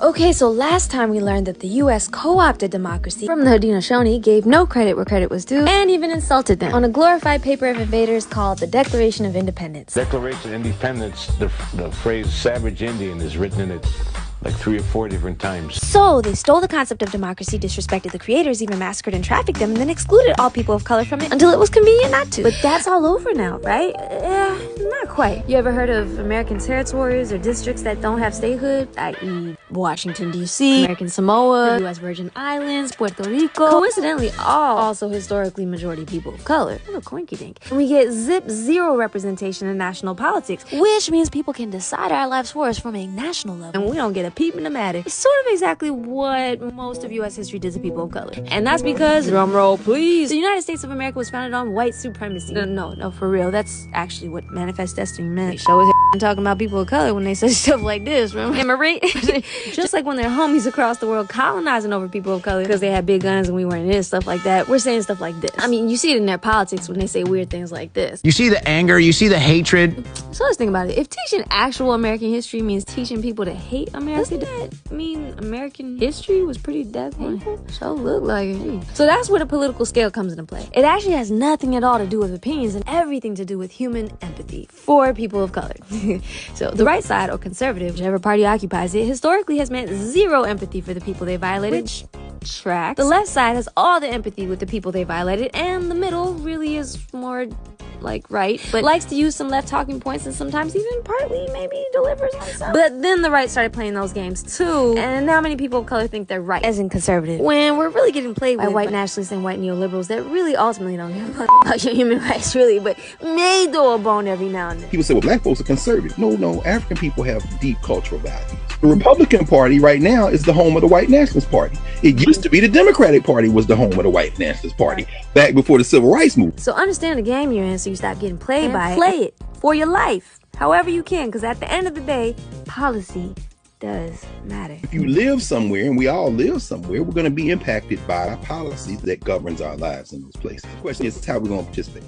Okay, so last time we learned that the US co-opted democracy from the Haudenosaunee, gave no credit where credit was due, and even insulted them on a glorified paper of invaders called the Declaration of Independence. Declaration of Independence, the phrase savage Indian is written in it like 3 or 4 different times. So they stole the concept of democracy, disrespected the creators, even massacred and trafficked them, and then excluded all people of color from it until it was convenient not to. But that's all over now, right? Not quite. You ever heard of American territories or districts that don't have statehood, i.e. Washington, D.C., American Samoa, U.S. Virgin Islands, Puerto Rico? Coincidentally, all also historically majority people of color. What a coinky dink. And we get zero representation in national politics, which means people can decide our lives for us from a national level, and we don't get a peep in the matter. It's sort of exactly what most of U.S. history did to people of color. And that's because, drumroll please, the United States of America was founded on white supremacy. No, for real. That's actually what Manifest Destiny meant. They show us talking about people of color when they say stuff like this, remember? Am I right? Just like when they're homies across the world colonizing over people of color because they had big guns and we weren't in, stuff like that. We're saying stuff like this. I mean, you see it in their politics when they say weird things like this. You see the anger, you see the hatred. So let's think about it. If teaching actual American history means teaching people to hate America, doesn't that mean American history was pretty deadly? So look like it. So that's where the political scale comes into play. It actually has nothing at all to do with opinions and everything to do with human empathy for people of color. So the right side, or conservative, whichever party occupies it, historically has meant zero empathy for the people they violated, which tracks. The left side has all the empathy with the people they violated, and the middle really is more like right, but likes to use some left talking points and sometimes even partly maybe delivers on some. But then the right started playing those games too, and now many people of color think they're right, as in conservative, when we're really getting played by white nationalists and white neoliberals that really ultimately don't give a fuck about your human rights, really, but may throw a bone every now and then. People say, well, black folks are conservative. No, African people have deep cultural values. The Republican Party right now is the home of the white nationalist party. It used to be the Democratic Party was the home of the white nationalist party back before the Civil Rights Movement. So understand the game you're in so you stop getting played by it. Play it for your life, however you can, because at the end of the day, policy does matter. If you live somewhere, and we all live somewhere, we're going to be impacted by policy that governs our lives in those places. The question is, how are we going to participate?